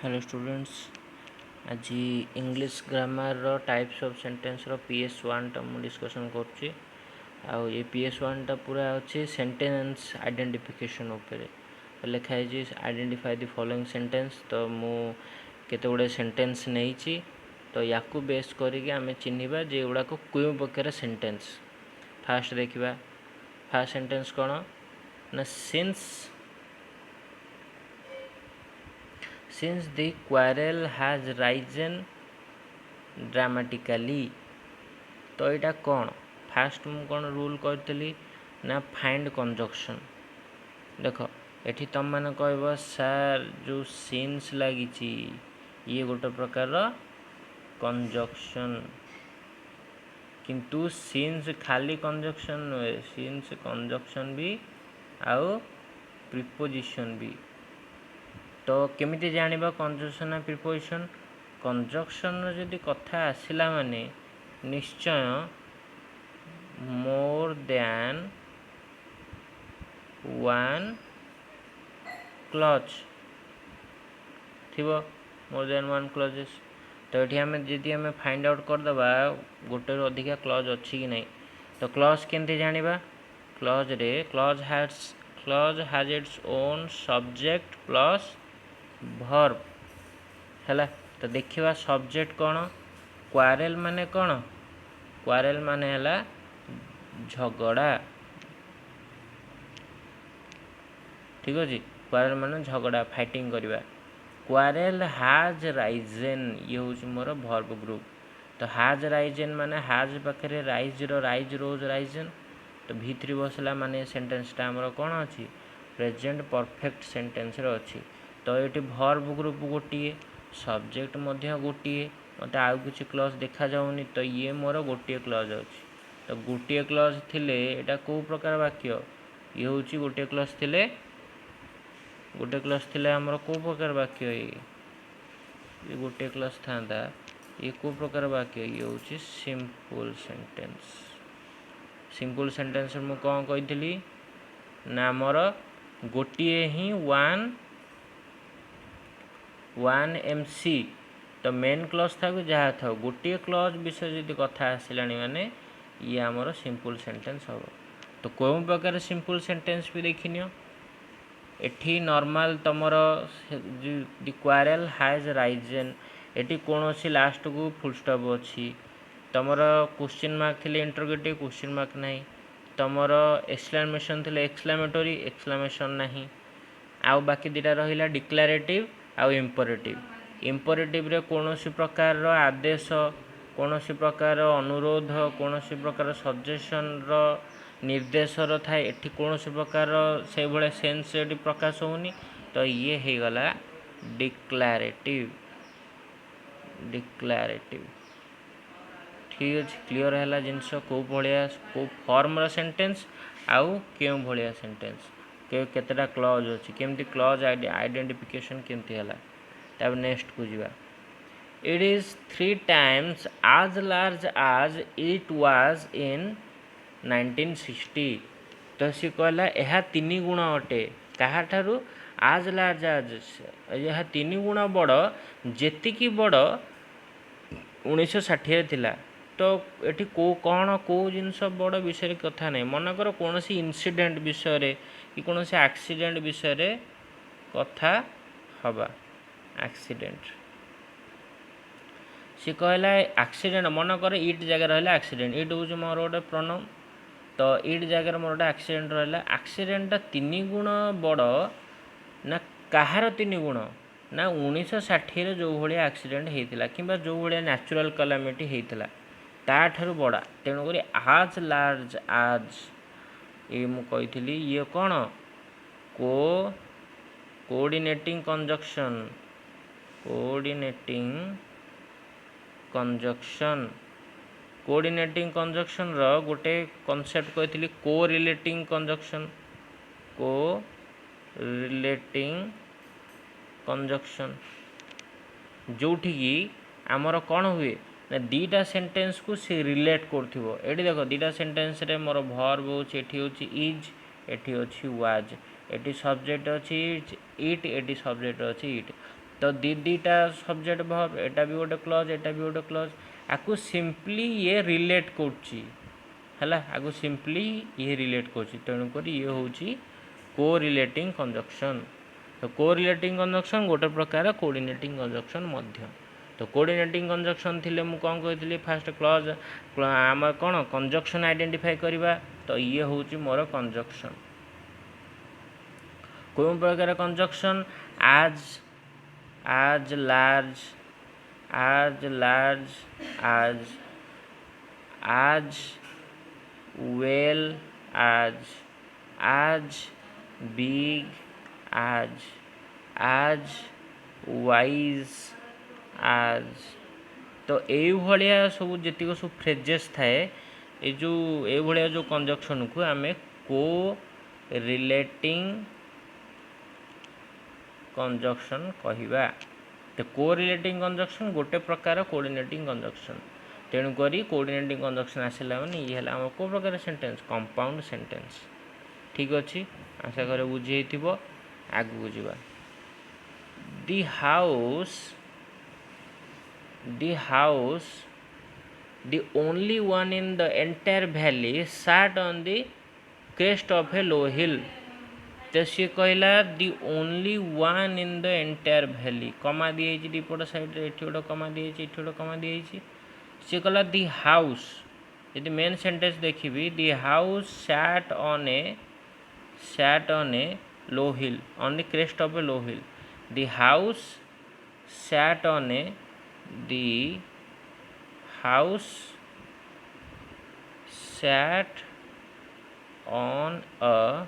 Hello students. आज English grammar रो types of sentence रो PS1 टा मु डिस्कशन करछि। आ ये PS1 टा पूरा अछि सेंटेंस आइडेंटिफिकेशन ऊपर लिखा है जी आइडेंटिफाई द फॉलोइंग सेंटेंस। तो मु केते गुडे सेंटेंस नेइछि तो याकू बेस करिके आमे चिन्हिबा जे एगुडा को कोउ प्रकार सेंटेंस। फास्ट देखिबा फास्ट सेंटेंस कोन ना since the quarrel has risen dramatically। तो यहाँ कौन फास्ट मु कौन रूल करती ना फाइंड कंजक्शन। देख एठी तुम मैंने कह सार जो सिंस लगी ये गोटे प्रकार कंजक्शन, किंतु सिंस खाली कंजक्शन नुहे, सिंस कंजक्शन भी आउ प्रिपोजिशन भी। तो केमिति जानिबा कंजक्शन आ प्रिपोजिशन। कंजक्शन जदि कथा आसिला माने निश्चय मोर देन वन क्लज थिबो, मोर देन वन क्लजेस। तो ये आम जदि आम फाइंड आउट करदे गोटे अधिका क्लज अच्छी कि नहीं। तो क्लज केमती जानिबा clause has its own subject plus verb हैला। तो देखिबा सब्जेक्ट कौन क्वारेल माने कौन, क्वारेल माने हैला झगड़ा, ठीक अछि। क्वारेल माने झगड़ा फाइटिंग करबा। क्वारेल हैज राइजन ये हूँ मोर वर्ब ग्रुप। तो हैज राइजन माने हैज पाखे राइज रोज राइजन। तो V3 बसला माने सेंटेंसटा हमर कौन अच्छी प्रेजेंट परफेक्ट सेंटेंस रे अच्छी। तो ये वर्ब ग्रुप गोटे सब्जेक्ट गोटे मत आउ कि क्लज देखा जाऊनी। तो ये मोर गोटे क्लज अच्छी। तो गोटे क्लज थिले एटा को प्रकार वाक्य ये हूँ गोटे क्लज थिले हमर को प्रकार वाक्य ये गोटे क्लज था ये को प्रकार वाक्य ये हूँ सिंपल सेंटेंस। सिंपल सेंटेंस मु कौन कही ना मोर गोटे ही वन MC। तो मेन क्लज था जहाँ था गोटे क्लज विषय जब कथा आसला माने ये आमर सिंपल सेंटेंस हम। तो कौन प्रकार सिंपल सेंटेंस भी देखनी एठी नॉर्मल तुमर द क्वारेल हैज राइजन एटी कौन सी लास्ट को फुल स्टॉप अच्छी। तुमर क्वेश्चन मार्क थे इंटरोगेटिव क्वेश्चन मार्क नहीं। तुमर एक्सक्लेमेशन थे एक्सक्लेमेटरी एक्सक्लेमेशन नहीं। आउ बाकी दुटा रहा डिक्लेरेटिव आउ इम्परेटिव। इम्परेटिव रे कौन सी प्रकार आदेश, कौन सी प्रकार अनुरोध, कौन सी प्रकार सजेशन निर्देशर थाए एठी कौन सी प्रकार से भाया सेन्स प्रकाश होनी। तो ये हो गला डिक्लेरेटिव। ठीक अच्छे क्लीयर है जिनस कौ भाया कौ फॉर्म सेंटेंस आउ क्यों भाया सेंटेंस केतेटा क्लज अच्छी केमती क्लज आइडेंटिफिकेशन केमती है। तब नेक्स्ट को जीवा it is 3 times as large as it was in 1960। तो सी कहला यह 3 गुण अटे कहा ठारू आज लार्ज आज यह 3 गुण बड़ जेतिकी बड़ 1960 थिला। तो ये कौन कौ जिनस बड़ विषय कथा नहीं मनकर कौन सी इनसीडेंट विषय कि कौन से एक्सीडेंट विषय कथा हवा। एक्सीडेंट सी कहला एक्सीडेंट मनकर इट जगह रहा एक्सीडेंट इट हूँ मोर गोटे प्रोनाउन। तो इट जगह मोर गोटे एक्सीडेंट रहा एक्सीडेंटा 3 गुण बड़ ना कहार 3 गुण ना 1960 जो भाया एक्सीडेंट होता कि जो भाया नेचुरल कैलामिटी होता ताठू बड़ा। तेणुक आज लार्ज आज ये मुझी ये कौन कोऑर्डिनेटिंग कंजक्शन गोटे कॉन्सेप्ट कही कोरिलेटिंग कंजक्शन जोठी आमर कौन हुए ना दीटा सेंटेंस को से रिलेट करथिबो। एठी देखो दीटा सेंटेंस रे मोर वर्ब होची एठी होची इज एठी होची वाज एठी सब्जेक्ट अछि इट एठी सब्जेक्ट अछि इट। तो दीटा सब्जेक्ट वर्ब एटा भी गोटे क्लज एटा भी गोटे क्लज आकु सिंपली ये रिलेट करछि हैला आगु सिंपली ये रिलेट करछि तेणुकर ये होछि कोरिलेटिंग कंजक्शन। तो कोरिलेटिंग कंजक्शन गोटे प्रकार कोऑर्डिनेटिंग कंजक्शन मध्य। तो कोऑर्डिनेटिंग कंजक्शन थिले मु कोन कहइतली फास्ट क्लज आम कोन कंजक्शन आइडेंटिफाई करबा तो ये होछि मोर कंजक्शन। कोन प्रकार conjunction as large as well as big as wise as। तो यही भाया सब जी सब फ्रेजेस थाए ये जो ये भाया जो कंजक्शन को आम को रिलेटिंग कंजक्शन कहवा। तो कोरिलेटिंग कंजक्शन गोटे प्रकार कोऑर्डिनेटिंग कंजक्शन तेणुक कोऑर्डिनेटिंग कंजक्शन आसला माने ये है आम को प्रकार सेंटेंस कंपाउंड सेंटेंस। ठीक अच्छे आशा कर बुझे आगू जावा। The house the only one in the entire valley sat on the crest of a low hill। तो सी कहला the only one in the entire valley कमा दी दीपट साइड ये गोटे कमा दी ये गोटे कमा दी सी कहला दी हाउस यदि मेन सेंटेंस देखी दी house sat on A low hill on the crest of a low hill. The house sat on A the house sat on a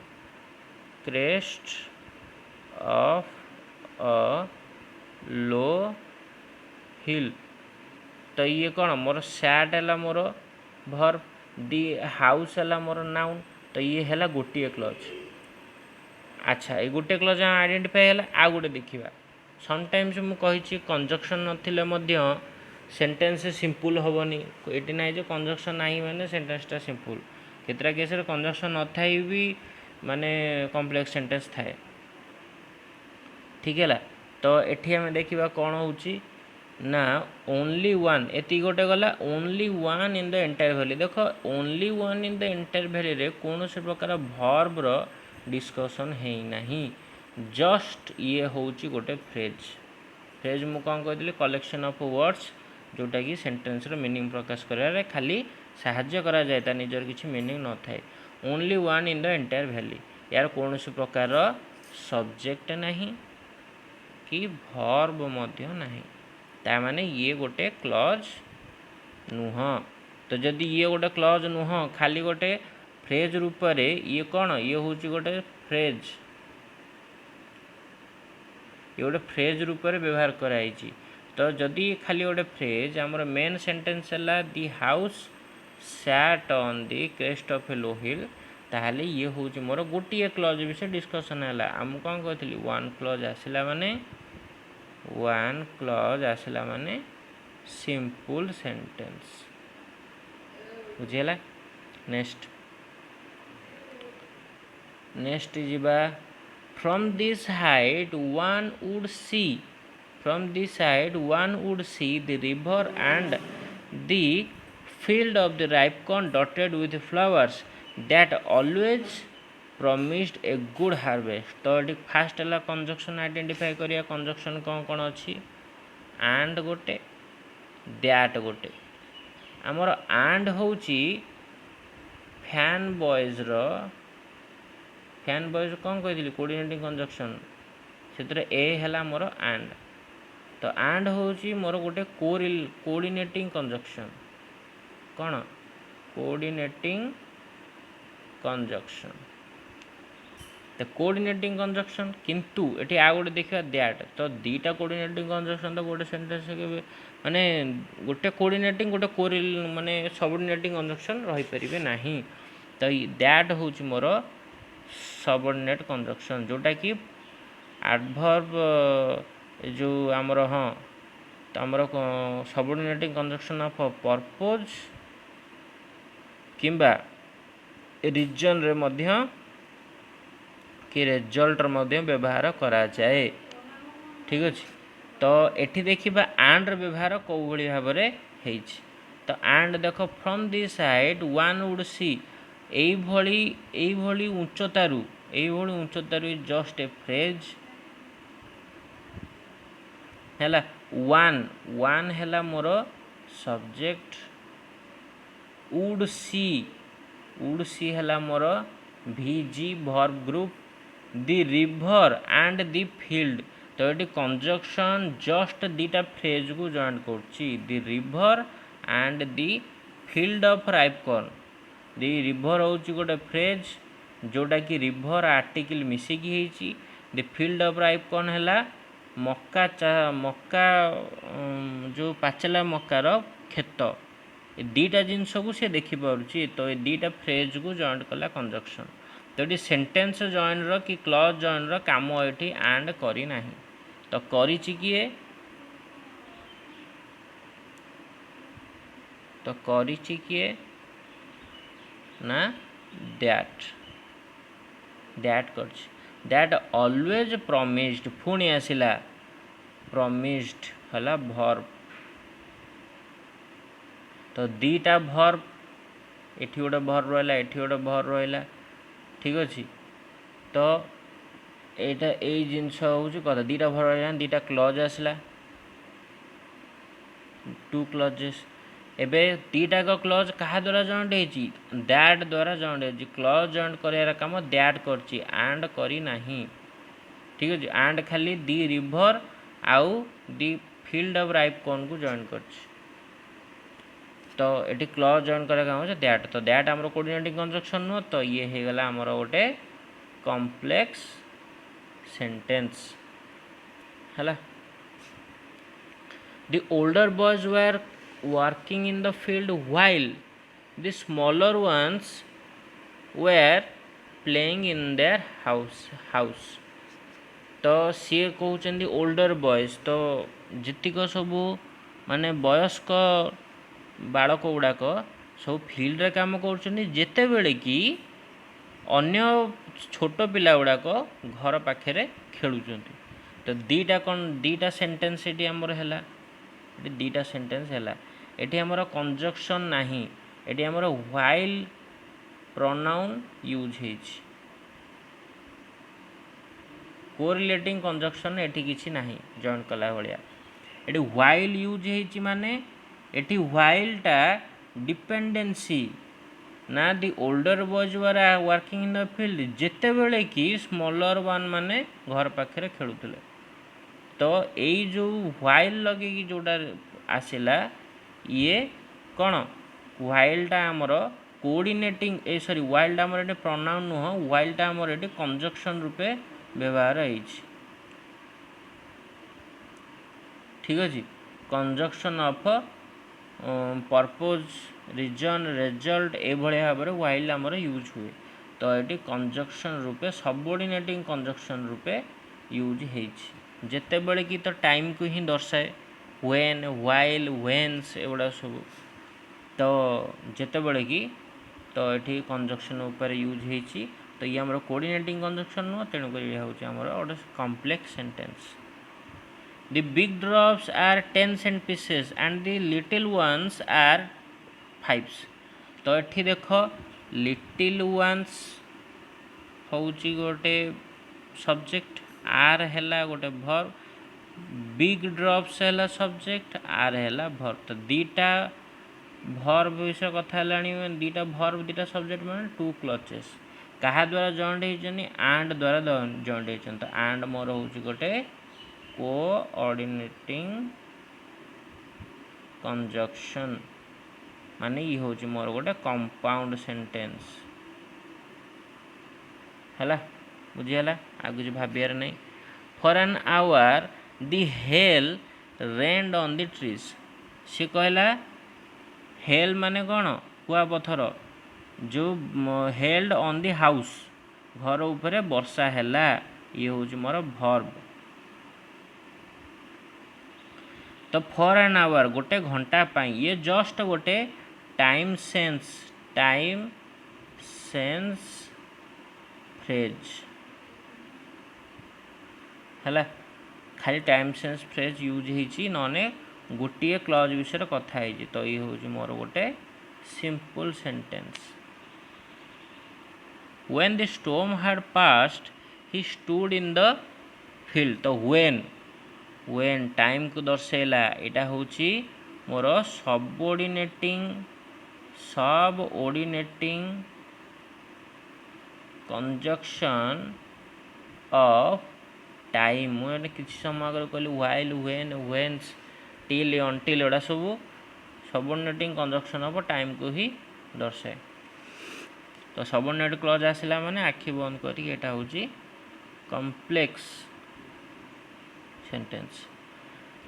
crest of a low hill। तो ये कौन मोर set है मोर verb the house है मोर noun तो ये है गोटे clause. अच्छा ये गोटे क्लज आइडेंटिफाई है आ गोटे देखा समटाइम्स मुझे कंजक्शन नथिले मध्य सेंटेंस सिंपल हेनी ये ना जो कंजक्शन ना माने सेंटेंसटा सिंपल केतरा केस कंजक्शन न थाई भी माने कॉम्प्लेक्स सेंटेंस थाए। ठीक है तो एठी हमें देखा कौन होची ना ओनली वन एति गोटे गला only one in the entire valley. देख only one in the entire valley रे कौन से प्रकार वर्ब रो डिस्कशन है नहीं जस्ट ये होची गोटे फ्रेज मु कौन कहली कलेक्शन ऑफ वर्ड्स जोटा कि सेंटेंस रो मीनिंग प्रकाश कर खाली साहाय्य करा जाए ता निजर किसी मीनिंग न थाए। Only one in the entire valley यार कौन से प्रकार सब्जेक्ट नहीं कि वर्ब मध्य नहीं ता माने ये गोटे क्लज नुह। तो जदि ये गोटे क्लज नुह खाली गोटे फ्रेज रूप रे ये कौन ये होची गोटे फ्रेज ये गोटे फ्रेज रूप रे व्यवहार कराई। तो जदि खाली गोटे फ्रेज आमर मेन सेंटेंस है the house sat on the crest of a low hill ताहले ये हूँ मोर गोटे क्लज विषय डिस्कसन है आम कौन कहती वन क्लज आसला माने सिंपल सेंटेंस बुझेला। नेक्स्ट जीवा from this height one would C the river and the field of the ripe corn dotted with flowers that always promised a good harvest। तो ये फास्ट है कंजक्शन आइडेंटिफाई करिया conjunction कौन कौन अच्छी and गोटे that गोटे आमर and होची फैन बॉयज कौन कही कोऑर्डिनेटिंग कंजक्शन से ए है मोर and। तो and होची मोर गोटे कोऑर्डिनेटिंग कंजक्शन कौन कोऑर्डिनेटिंग कंजक्शन। तो कोऑर्डिनेटिंग कंजक्शन किंतु एटी आ गोटे देखा दैट तो दीटा कोऑर्डिनेटिंग कंजक्शन तो गोटे सेंटेंस माने गोटे कोऑर्डिनेटिंग गोटे माने सबऑर्डिनेटिंग कंजक्शन रही परिबे नाही। तो दैट होची मोर सबऑर्डिनेट कंजक्शन जोटा कि एडवर्ब जो आमर हाँ तो आमर सबऑर्डिनेटिंग कंजक्शन ऑफ पर्पज किंबा रीजन रे मध्य कि रिजल्ट रे मध्य व्यवहार करा जाए। ठीक अच्छे तो एठी देखिबा एंड व्यवहार कौ भली भाबरे हेछि। तो एंड देख from this side one would see एई भली उच्चतारू जस्ट ए फ्रेज हैला वन हैला मोर सब्जेक्ट वुड सी हैला मोर VG verb group the river and the field. तो ये कंजक्शन जस्ट दीटा फ्रेज को जॉइन करछि the river and the field of ripe corn. The river हूँ गोटे फ्रेज जोटा कि रिवर आर्टिकल मिसिकी होइछि। दी फील्ड ऑफ राइपकॉर्न है मक्का जो पाचला मकार खेत ए दीटा जिनस को सी देखिपे। तो ये दीटा फ्रेज को जॉइन कला कंजक्शन। तो ये सेंटेंस जॉइन रो कि क्लॉज जॉइन रो काम ये एंड करी नाही। तो करिछि किए तो करिछि किए ना दैट करछि दैट ऑलवेज प्रॉमिस्ड पुणी आसिला प्रॉमिस्ड हला वर्ब। तो दीटा वर्ब एठी गोटे वर्ब रहिला एठी गोटे वर्ब रहिला ठीक अछि। तो एटा ए जिनस होउछि कथा दीटा वर्ब रहिला दीटा क्लॉज आसिला टू क्लॉजेस। एबे दीटा को क्लॉज कहा द्वारा जॉइंट हेछि दैट द्वारा जॉइंट हेछि। क्लॉज जॉइंट करियार काम दैट करछि एंड करी नाही ठीक अछि। एंड खाली दी रिवर आउ दी फील्ड ऑफ राइपकॉर्न को जॉइन करछि। तो एटी क्लॉज जॉइन करे काम होछि दैट। तो दैट हमरो कोऑर्डिनेटिंग कंजक्शन नो। तो ये हे गला हमरो गोटे कॉम्प्लेक्स सेंटेंस हला। The older boys were working in the field while the smaller ones were playing in their house। तो सी कहते ओल्डर बॉयज तो जीतिक सबू माने वयस्क बालक गुड़ाक सब फील्ड रे काम करते बेले कि अन्य छोट पिला गुड़ाक घर पाखे खेलुंट। तो दीटा सेंटेंस ये आमर है दीटा सेंटेंस है ये आमर कंजक्शन नाही ये आमर व्हाइल प्रोनाउन यूज होइछि। कोरिलेटिंग कंजक्शन एठी किछि नाही जॉइन कला भलिया एठी व्हाइल यूज होइछि माने एठी व्हाइल टा डिपेंडेंसी ना the older boys were working in the field जेते बेले कि स्मॉलर वन माने घर पाखे खेलुतले। तो यही जो व्हाइल लगे कि जोटा आसिला ये कौन व्हाइलटा आमर कोऑर्डिनेटिंग सॉरी व्हाइलटा आमर ये प्रोनाउन नुह व्हाइलटा आमर ये कंजक्शन रूपे व्यवहार होइछि ठीक अछि। Conjunction of purpose reason result ए भले भाव में व्हाइल आमर यूज हुए। तो ये कंजक्शन रूपे सबऑर्डिनेटिंग कंजक्शन रूपे यूज होइछि जेते बेले कि तो टाइम को ही दर्शाए व्हेन व्हाइल व्हेन्स एगुड़ा सब। तो जेते बेले कि तो ये कंजक्शन ऊपर यूज होइछि। तो ये आमर कोऑर्डिनेटिंग कंजक्शन नुह तेणुक यह हूँ आमर गोटे complex sentence. The big drops are 10 cent pieces and the little ones are 5s। तो ये देख लिटिल ones हूँ गोटे सब्जेक्ट आर है गोटे वर्ब बिग ड्रॉप्स है सब्जेक्ट आर है वर्ब। तो दीटा वर्ब विषय कथा दीटा वर्ब दीटा सब्जेक्ट मैंने टू क्लचेस क्या द्वारा जॉइंट होती एंड द्वारा जॉइंट होती। तो एंड मोर हूँ गोटे कोऑर्डिनेटिंग कंजक्शन माने ये हूँ मोर गोटे कंपाउंड सेंटेंस है बुझीगला आ कुछ भाबार नहीं। For an hour the hail rained on the trees सी कहला हेल माने कौन कुआ पथर जो हेल्ड ऑन दी हाउस घर उपरे वर्षा हैला ये हूँ मोर वर्ब। तो फॉर एन आवर गोटे घंटा पाई ये जस्ट गोटे टाइम सेंस फ्रेज है। खाली टाइम सेन्स फ्रेज यूज होती नने गोटे क्लज विषय कथा है। तो ये हूँ मोर गोटे simple sentence. When the storm had passed, he stood in the field। तो when टाइम को दर्शेला यहाँ हूँ मोर सबऑर्डिनेटिंग कंजक्शन ऑफ टाइम। मुझे किसी समय आगे कहली व्हाइल, व्हेन, व्हेन्स, टिल, अनटिल एड़ा सब सबऑर्डिनेटिंग कंजक्शन ऑफ टाइम को ही दर्शाए। तो सबऑर्डिनेट क्लॉज आसला माने आखि बंद करी एटा होची complex sentence.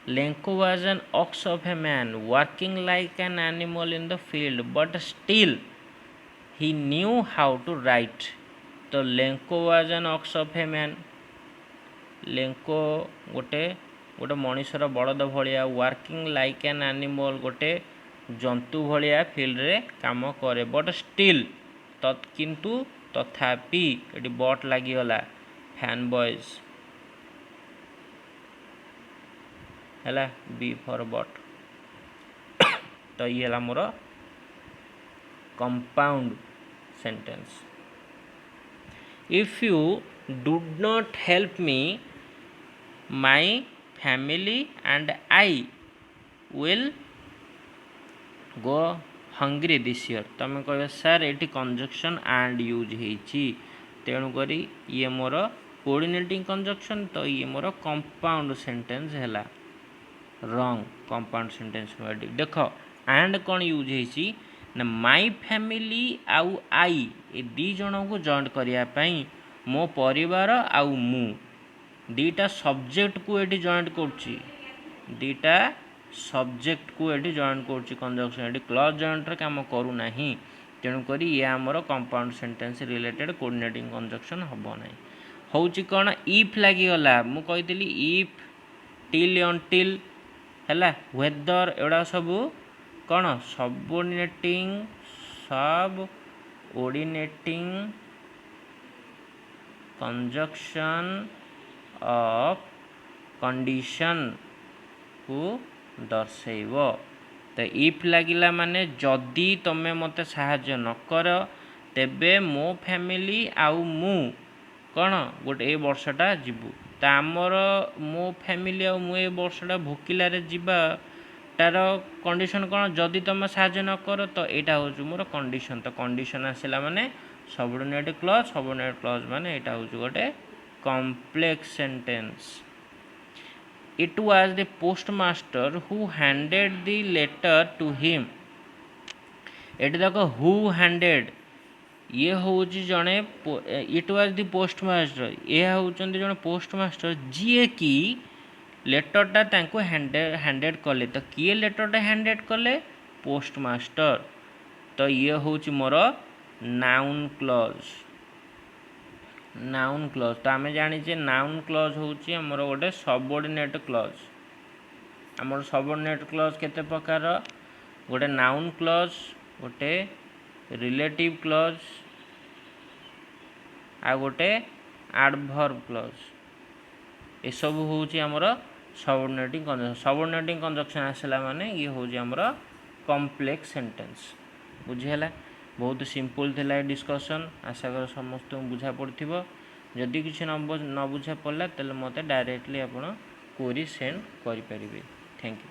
Lenko was an ox of a man working like an animal in the field, but still he knew how to write। तो Lenko was an ox of a man। Lenko गोटे मनीषर बड़द भाया, working like an animal गोटे जंतु भाया field रे काम करे, but still किंतु तथापि ये बट लगिगला फैन बॉयज है बी फॉर बट। तो ये है मोर compound sentence. If you do not help me my family and I will go hungry this year. तुम कह सर ये कंजक्शन एंड यूज होती, तेणुक ये मोर कोऑर्डिनेटिंग कंजक्शन। तो ये मोर कंपाउंड सेंटेंस है। रॉन्ग कंपाउंड सेंटेंस देख एंड कौन यूज होती ना माई फैमिली आउ आई ए दी जन को जॉइंट करने मो परिवार आउ मु दीटा सब्जेक्ट को ये जॉइंट कर दीटा सब्जेक्ट को ये जॉइंट कर कंजक्शन ये क्लॉज जॉइंट रे काम करूना। तेणुक ये आमर compound sentence related coordinating conjunction हम ना। हूँ कौन इफ लगिगला मुझी इफ, टिल, अनटिल है, वेदर एड़ा सब कौन सबऑर्डिनेटिंग कंजक्शन ऑफ कंडीशन को दर्शेब। तो इफ लगिला माने जदि तमें मते साहाय्य न कर तेबे मो फैमिली आउ मु कौन गोटे ए वर्षटा जीवु। तो आमर मो फैमिली आ मु ए वर्षटा भोकिलार जीवार कंडीशन कौन जदि तुम साहाय्य न कर। तो यहाँ हूँ मोर कंडीशन। तो कंडीशन आसला माने सबऑर्डिनेट क्लॉज माने यहाँ हूँ गोटे complex sentence. It was the postmaster who handed the letter to him। एट देखो हु हैंडेड ये हूँ जड़े इट वाज द पोस्टमास्टर यह होती जड़े पोस्टमास्टर जी कि लेटरटा तांको हैंडेड कले। तो किए लेटरटा हैंडेड कले पोस्टमास्टर। तो ये हूँ मोर नाउन क्लॉज। तो आम जाचे नाउन क्लॉज हूँ आमर गोटे सबऑर्डिनेट क्लॉज। आमर सबऑर्डिनेट क्लॉज केते प्रकार गोटे नाउन क्लॉज, गोटे रिलेटिव क्लॉज आ गोटे एडवर्ब क्लॉज। ये सब हूँ आमर सबऑर्डिनेटिंग कंजक्शन। सबऑर्डिनेटिंग कंजक्शन आसला माने ये हूँ आमर कॉम्प्लेक्स सेंटेंस। बुझीगला बहुत सिंपल थिला डिस्कशन। आशा कर समस्त बुझा पड़थिबो। जदि किसी न बुझा पड़ला तेल मते डायरेक्टली आपण क्वेरी सेंड करि परिबे। Thank you.